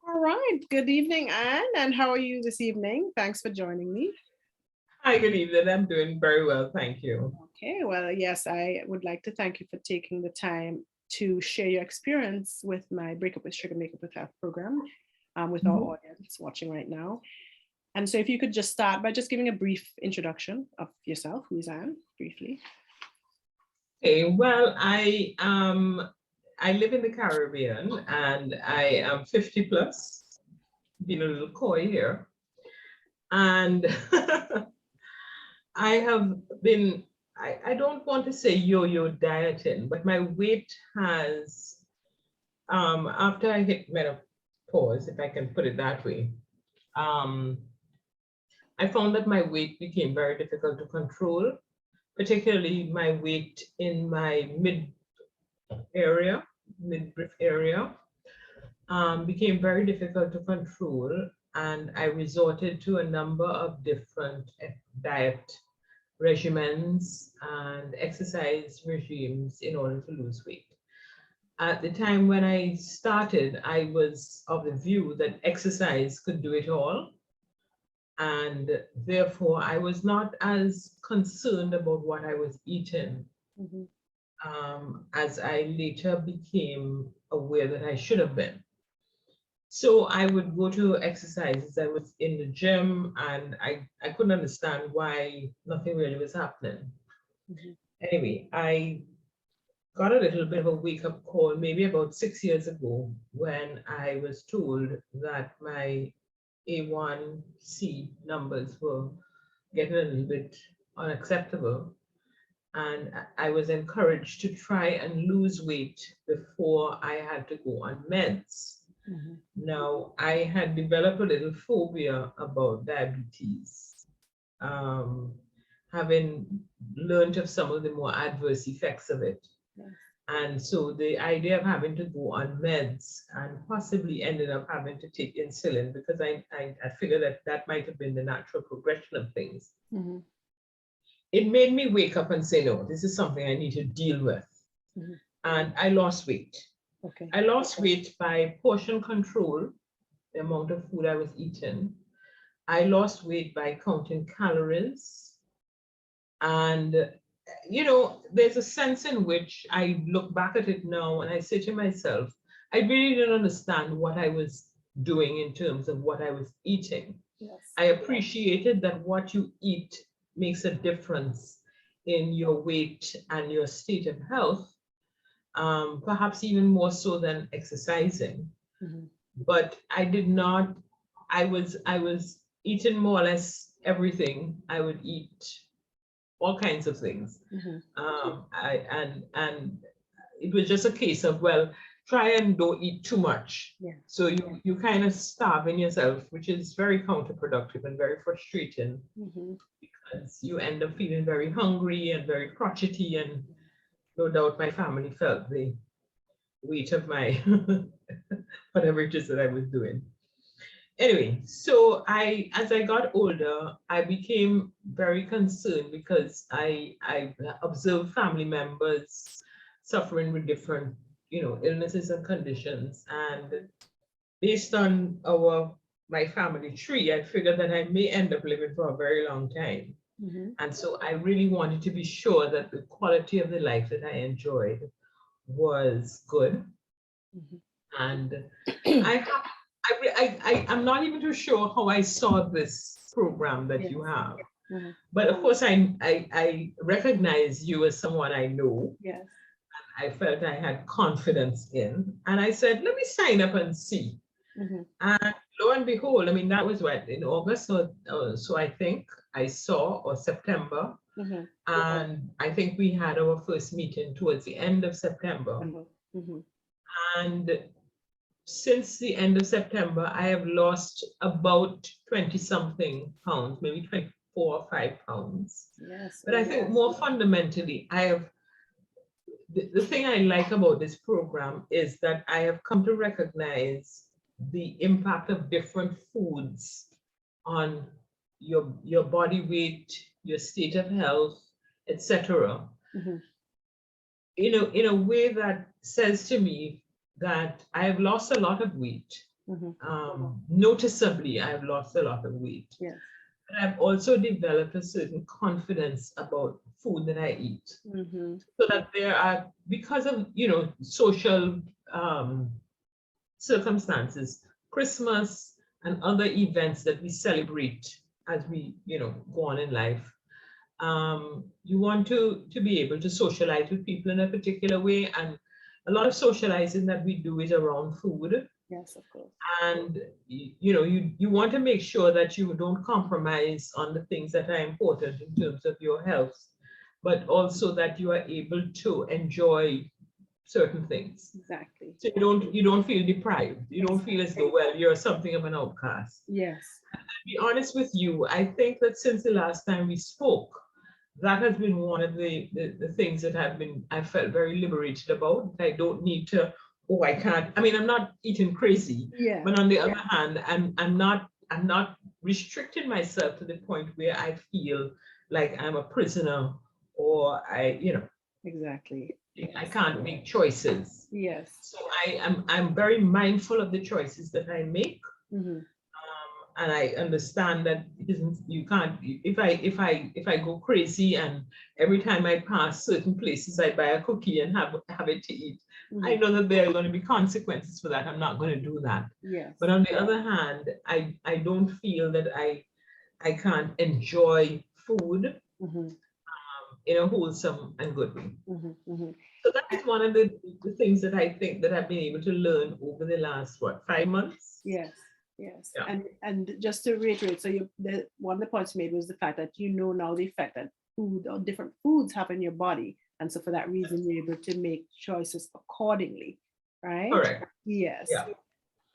All right. Good evening, Anne. And how are you this evening? Thanks for joining me. Hi, good evening. I'm doing very well, thank you. Okay. Well, yes, I would like to thank you for taking the time to share your experience with my Breakup with Sugar, Makeup with Health program with our Mhm. audience watching right now. And so, if you could just start by just giving a brief introduction of yourself, who's Anne, briefly. Okay, well, I live in the Caribbean and I am 50 plus, being a little coy here. And I have been, I don't want to say yo-yo dieting, but my weight has, after I hit menopause, if I can put it that way, um, I found that my weight became very difficult to control, particularly my weight in my midriff area, became very difficult to control. And I resorted to a number of different diet regimens and exercise regimes in order to lose weight. At the time when I started, I was of the view that exercise could do it all. And therefore, I was not as concerned about what I was eating Mhm. as I later became aware that I should have been. So I would go to exercises. I was in the gym and I couldn't understand why nothing really was happening. Mhm. Anyway, I got a little bit of a wake up call maybe about 6 years ago when I was told that my A1C numbers were getting a little bit unacceptable. And I was encouraged to try and lose weight before I had to go on meds. Mhm. Now, I had developed a little phobia about diabetes, um, having learned of some of the more adverse effects of it. Yes. And so the idea of having to go on meds and possibly ended up having to take insulin because I figured that that might have been the natural progression of things. Mhm. It made me wake up and say, no, this is something I need to deal with. Mhm. And I lost weight. Okay. I lost weight by portion control, the amount of food I was eating. I lost weight by counting calories. And, there's a sense in which I look back at it now and I say to myself, I really didn't understand what I was doing in terms of what I was eating. Yes. I appreciated that what you eat makes a difference in your weight and your state of health, perhaps even more so than exercising. Mhm. But I did not. I was eating more or less everything. I would eat all kinds of things. Mhm. And it was just a case of, well, try and don't eat too much. Yeah. So you kind of starving yourself, which is very counterproductive and very frustrating Mhm. because you end up feeling very hungry and very crotchety. And no doubt my family felt the weight of my whatever it is that I was doing. Anyway, so as I got older, I became very concerned because I observed family members suffering with different, illnesses and conditions. And based on my family tree, I figured that I may end up living for a very long time. Mhm. And so I really wanted to be sure that the quality of the life that I enjoyed was good. Mhm. And I have, I'm not even too sure how I saw this program that Yes. you have. Mhm. But of course, I recognize you as someone I know. Yes. I felt I had confidence in. And I said, let me sign up and see. Mhm. And lo and behold, I mean, that was what, in August, so I think I saw, or September. Mhm. And I think we had our first meeting towards the end of September. Mhm. Mhm. And since the end of September, I have lost about 20 something pounds, maybe 24 or 5 pounds. Yes. But I think more fundamentally, the thing I like about this program is that I have come to recognize the impact of different foods on your body weight, your state of health, etc. Mhm. In a way that says to me that I have lost a lot of weight. Noticeably, I've lost a lot of weight. Yes. But I've also developed a certain confidence about food that I eat. So that there are, because of, social circumstances, Christmas and other events that we celebrate as we, go on in life. You want to be able to socialize with people in a particular way, and a lot of socializing that we do is around food. Yes, of course. And you want to make sure that you don't compromise on the things that are important in terms of your health, but also that you are able to enjoy certain things. Exactly. So you don't feel deprived. You don't feel as though, well, you're something of an outcast. Yes. And to be honest with you, I think that since the last time we spoke, that has been one of the things that I felt very liberated about. I don't need to, I can't. I mean, I'm not eating crazy, Yeah. but on the other hand, I'm not restricting myself to the point where I feel like I'm a prisoner, or Exactly. I can't make choices. Yes. So I'm very mindful of the choices that I make. And I understand that you can't, if I go crazy and every time I pass certain places I buy a cookie and have it to eat, I know that there are going to be consequences for that. I'm not going to do that. Yes. But on the other hand, I don't feel that I can't enjoy food in a wholesome and good way. So that is one of the things that I think that I've been able to learn over the last 5 months. Yes. Yes. Yeah. And just to reiterate, so one of the points you made was the fact that now the effect that food or different foods have in your body. And so for that reason, you're able to make choices accordingly, right? Correct. Yes. Yeah.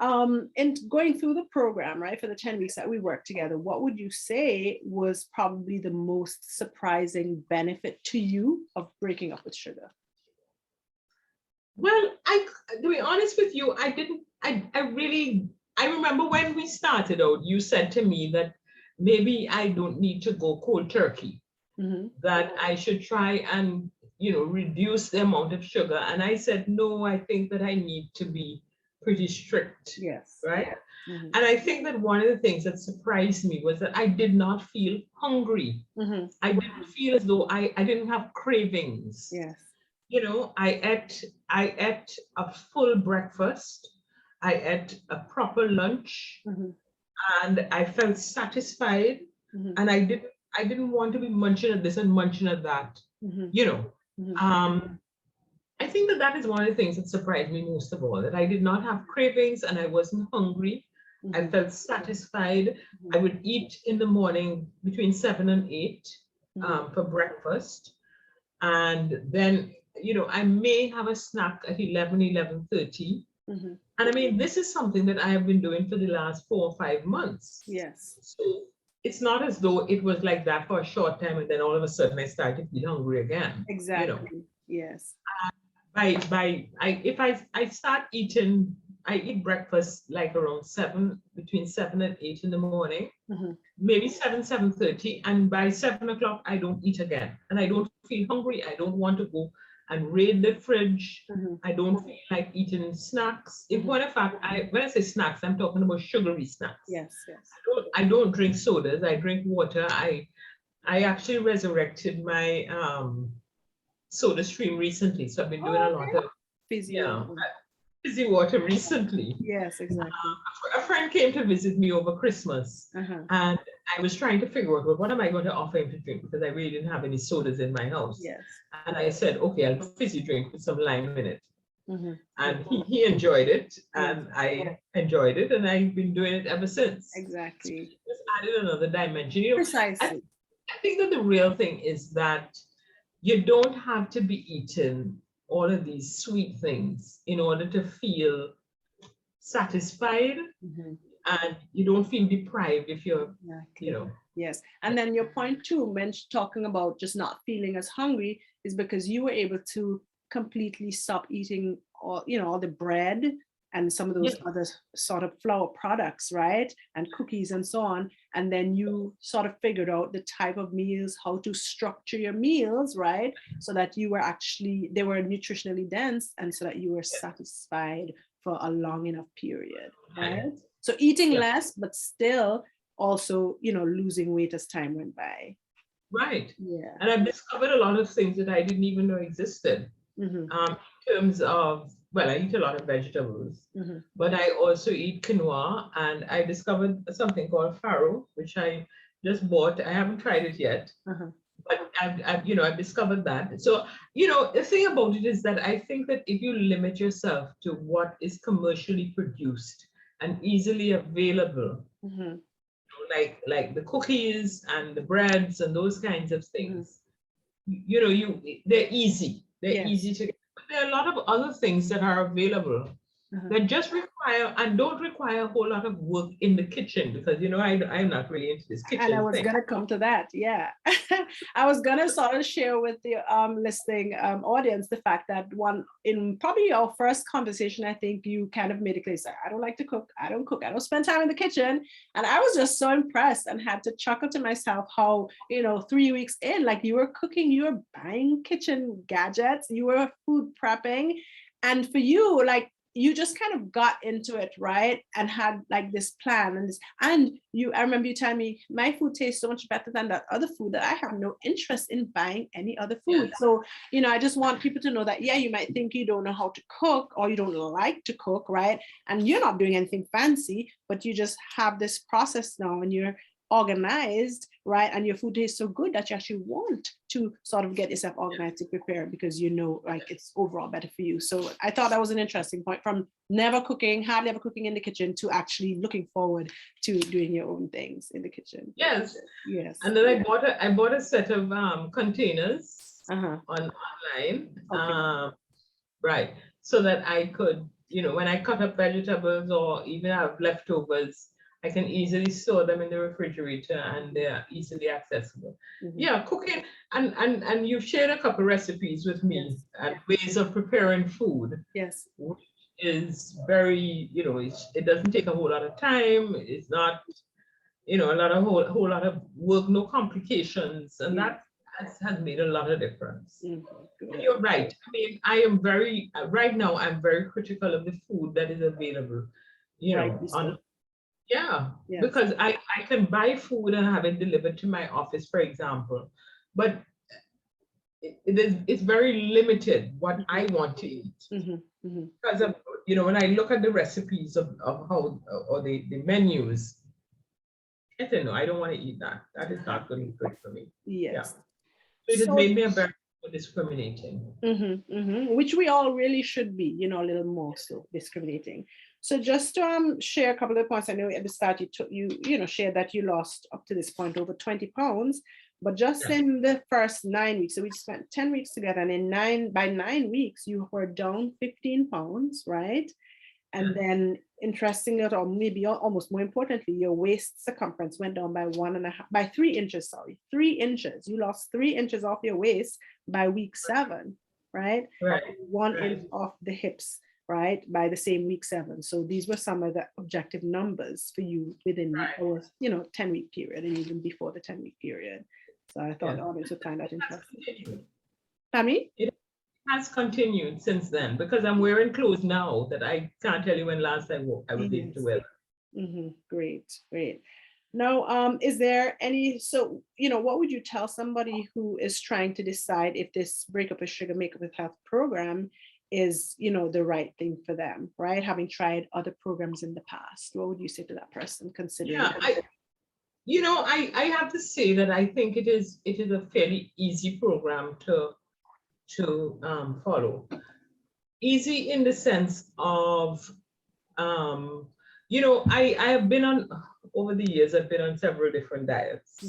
And going through the program, right, for the 10 weeks that we worked together, what would you say was probably the most surprising benefit to you of breaking up with sugar? Well, to be honest with you, I remember when we started out, you said to me that maybe I don't need to go cold turkey, that I should try and, reduce the amount of sugar. And I said, no, I think that I need to be pretty strict. Yes. Right. And I think that one of the things that surprised me was that I did not feel hungry. I didn't feel as though I didn't have cravings. Yes. I ate a full breakfast. I ate a proper lunch, and I felt satisfied. And I didn't want to be munching at this and munching at that. I think that is one of the things that surprised me most of all, that I did not have cravings and I wasn't hungry. I felt satisfied. I would eat in the morning between 7 and 8 for breakfast. And then, I may have a snack at 11:30. And I mean, this is something that I have been doing for the last 4 or 5 months. Yes. So it's not as though it was like that for a short time and then all of a sudden I started to feel hungry again. Exactly. Yes. If I start eating, I eat breakfast like around between 7 and 8 in the morning, maybe 7:30, and by 7 o'clock I don't eat again, and I don't feel hungry. I don't want to go and raid the fridge. I don't feel like eating snacks. If when in fact when I say snacks, I'm talking about sugary snacks. Yes, yes. I don't drink sodas. I drink water. I actually resurrected my soda stream recently, so I've been doing a lot of fizzy water recently. Yes, exactly. A friend came to visit me over Christmas, and I was trying to figure out, well, what am I going to offer him to drink, because I really didn't have any sodas in my house. Yes. And I said, okay, I'll fizzy drink with some lime in it. And he enjoyed it, and I enjoyed it, and I've been doing it ever since. Exactly. So just added another dimension. Precisely. I think that the real thing is that you don't have to be eating all of these sweet things in order to feel satisfied, and you don't feel deprived if you're, Yes. And then your point too, talking about just not feeling as hungry, is because you were able to completely stop eating all the bread and some of those other sort of flour products, right? And cookies and so on. And then you sort of figured out the type of meals, how to structure your meals, right? So that you were actually, they were nutritionally dense, and so that you were satisfied for a long enough period, right? So eating less, but still also, losing weight as time went by. Right. Yeah. And I've discovered a lot of things that I didn't even know existed. In terms of, well, I eat a lot of vegetables, but I also eat quinoa, and I discovered something called farro, which I just bought. I haven't tried it yet, but I've discovered that. So, the thing about it is that I think that if you limit yourself to what is commercially produced and easily available, like the cookies and the breads and those kinds of things, they're easy. They're easy to get. But there are a lot of other things that are available that just require and don't require a whole lot of work in the kitchen, because I'm not really into this kitchen and I was thing. gonna come to that. Yeah. I was gonna sort of share with the listening audience the fact that in probably our first conversation, I think you kind of made it clear, I don't like to cook, I don't cook, I don't spend time in the kitchen. And I was just so impressed and had to chuckle to myself how 3 weeks in, like, you were cooking, you were buying kitchen gadgets, you were food prepping, and for you, like, you just kind of got into it, right? And had like this plan I remember you telling me, my food tastes so much better than that other food that I have no interest in buying any other food. So, I just want people to know that, you might think you don't know how to cook or you don't like to cook, right? And you're not doing anything fancy, but you just have this process now and you're organized, right? And your food tastes so good that you actually want to sort of get yourself organized to prepare, because like it's overall better for you. So I thought that was an interesting point, from never cooking, hardly ever cooking in the kitchen, to actually looking forward to doing your own things in the kitchen. Yes. And then I bought a set of containers online, right, so that I could, when I cut up vegetables or even have leftovers, I can easily store them in the refrigerator and they're easily accessible. Cooking, and you've shared a couple recipes with me and ways of preparing food. Which is very, it doesn't take a whole lot of time. It's not, a whole lot of work, no complications, and that has made a lot of difference. You're right. I mean, I am right now, I'm very critical of the food that is available, because I can buy food and have it delivered to my office, for example, but it's very limited what I want to eat. Because of, when I look at the recipes of how, or the menus, I don't know, I don't want to eat that. That is not going to be good for me. So it has made me a very discriminating. Which we all really should be, a little more so discriminating. So just to share a couple of points, I know at the start you shared that you lost up to this point over 20 pounds, but just in the first 9 weeks, so we spent 10 weeks together, and by 9 weeks, you were down 15 pounds, right? And then interestingly, or maybe almost more importantly, your waist circumference went down by 3 inches, 3 inches. You lost 3 inches off your waist by week 7, right? 1 inch off the hips, right, by the same week 7. So these were some of the objective numbers for you within our 10-week period, and even before the 10-week period. So I thought the audience would find that interesting. Tammy? It has continued since then, because I'm wearing clothes now that I can't tell you when last I was able to wear. Great. Now, is there any, what would you tell somebody who is trying to decide if this Break Up with Sugar, Make Up with Health program is, the right thing for them, right? Having tried other programs in the past, what would you say to that person considering? I have to say that I think it is a fairly easy program to follow. Easy in the sense of, I have been on, over the years, I've been on several different diets.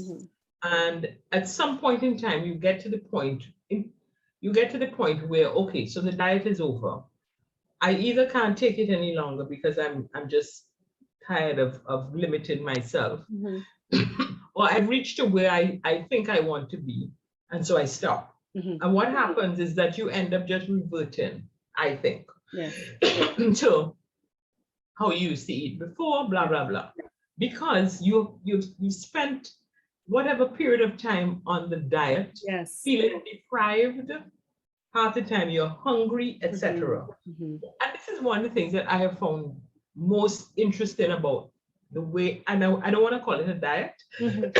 And at some point in time, you get to the point where, okay, so the diet is over. I either can't take it any longer because I'm just tired of limiting myself. Or I've reached to where I think I want to be, and so I stop. And what happens is that you end up just reverting, I think. So how you used to eat before, blah, blah, blah. Because you've spent whatever period of time on the diet, Yes. feeling deprived, half the time you're hungry, etc. Mhm. And this is one of the things that I have found most interesting about the way, and I don't want to call it a diet. Mhm.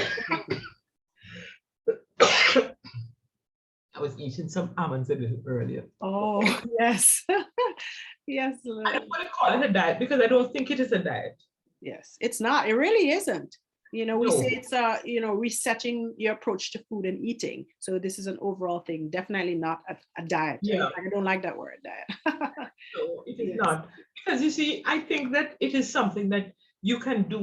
I was eating some almonds a little earlier. Oh, yes. Yes. I don't want to call it a diet because I don't think it is a diet. Yes. It's not. It really isn't. We No. say it's resetting your approach to food and eating. So this is an overall thing. Definitely not a diet. Yeah. I don't like that word, diet. No, it is Yes. not. Because you see, I think that it is something that you can do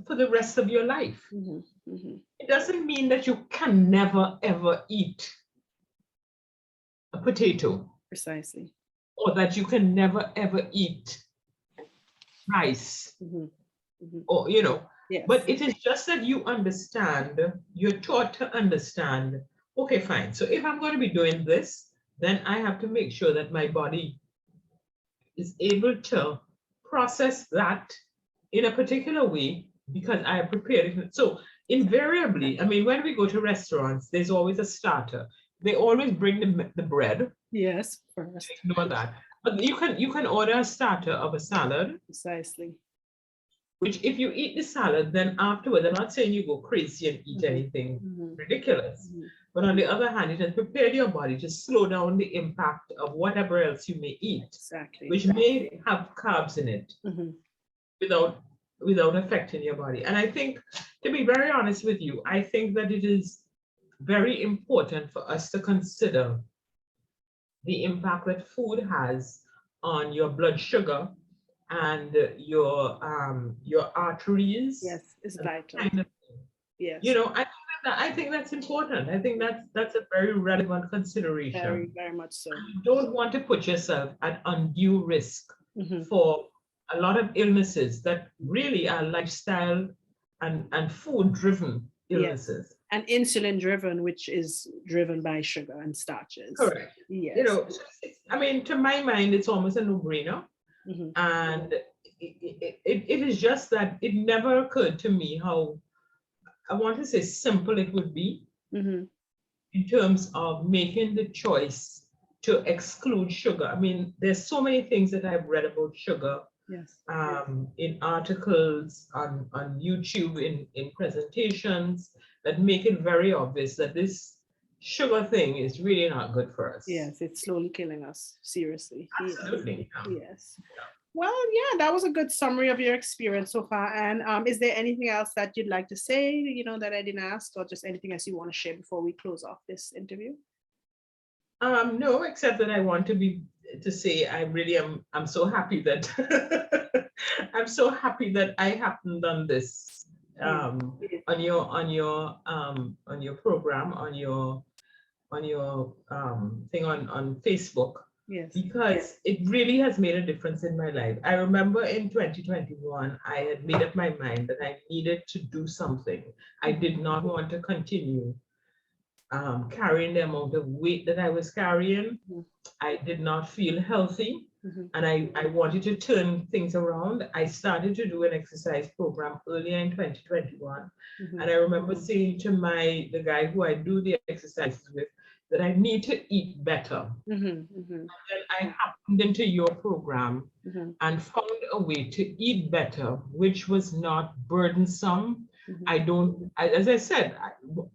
for the rest of your life. Mhm. Mhm. It doesn't mean that you can never ever eat a potato Precisely. or that you can never ever eat rice Mhm. Mhm. or, Yes. but it is just that you understand, you're taught to understand, okay, fine. So if I'm going to be doing this, then I have to make sure that my body is able to process that in a particular way because I have prepared it. So invariably, I mean, when we go to restaurants, there's always a starter. They always bring the bread. Yes. First. Ignore that. But you can order a starter of a salad, Precisely. which if you eat the salad, then afterwards, I'm not saying you go crazy and eat anything Mhm. ridiculous. Mhm. But on the other hand, it has prepared your body to slow down the impact of whatever else you may eat, Exactly. which may have carbs in it Mhm. without affecting your body. And I think, to be very honest with you, I think that it is very important for us to consider the impact that food has on your blood sugar and your arteries. Yes, it's And vital. kind of, Yes. I think that's important. I think that's a very relevant consideration. Very, very much so. You don't want to put yourself at undue risk Mhm. for a lot of illnesses that really are lifestyle and food driven Yes. illnesses. And insulin driven, which is driven by sugar and starches. Correct. Yes. I mean, to my mind, it's almost a no-brainer. Mhm. And it is just that it never occurred to me how, I want to say, simple it would be Mhm. in terms of making the choice to exclude sugar. I mean, there's so many things that I've read about sugar Yes. in articles, on YouTube, in presentations that make it very obvious that this sugar thing is really not good for us. Yes, it's slowly killing us. Seriously. Absolutely. Yes. Well, yeah, that was a good summary of your experience so far. And is there anything else that you'd like to say, that I didn't ask, or just anything else you want to share before we close off this interview? No, except that I want to say I really am. I'm so happy that I'm so happy that I happened on this on your program on your thing on Facebook. Yes. Because it really has made a difference in my life. I remember in 2021, I had made up my mind that I needed to do something. I did not want to continue carrying the amount of weight that I was carrying. Mhm. I did not feel healthy. Mhm. And I wanted to turn things around. I started to do an exercise program earlier in 2021. Mhm. And I remember saying to the guy who I do the exercises with, that I need to eat better. Mhm. Mhm. Then I happened into your program Mhm. and found a way to eat better, which was not burdensome. Mhm. As I said,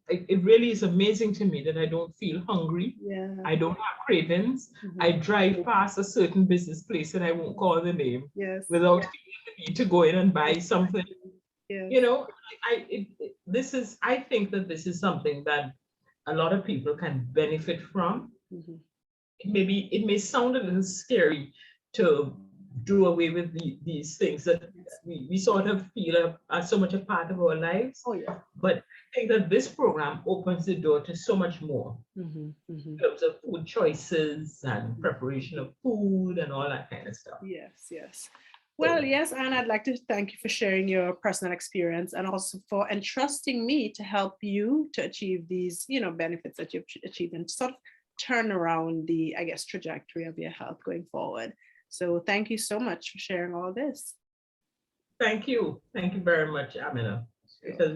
it really is amazing to me that I don't feel hungry. Yeah. I don't have cravings. Mhm. I drive past a certain business place and I won't call the name Yes. without feeling the need to go in and buy something. Yes. I think that this is something that a lot of people can benefit from. Mhm. It may sound a little scary to do away with these things that we sort of feel are so much a part of our lives. Oh yeah. But I think that this program opens the door to so much more Mhm. in Mhm. terms of food choices and preparation of food and all that kind of stuff. Yes. Yes. Well, yes, and I'd like to thank you for sharing your personal experience and also for entrusting me to help you to achieve these, benefits that you've achieved and sort of turn around the, I guess, trajectory of your health going forward. So thank you so much for sharing all this. Thank you. Thank you very much, Amina. It has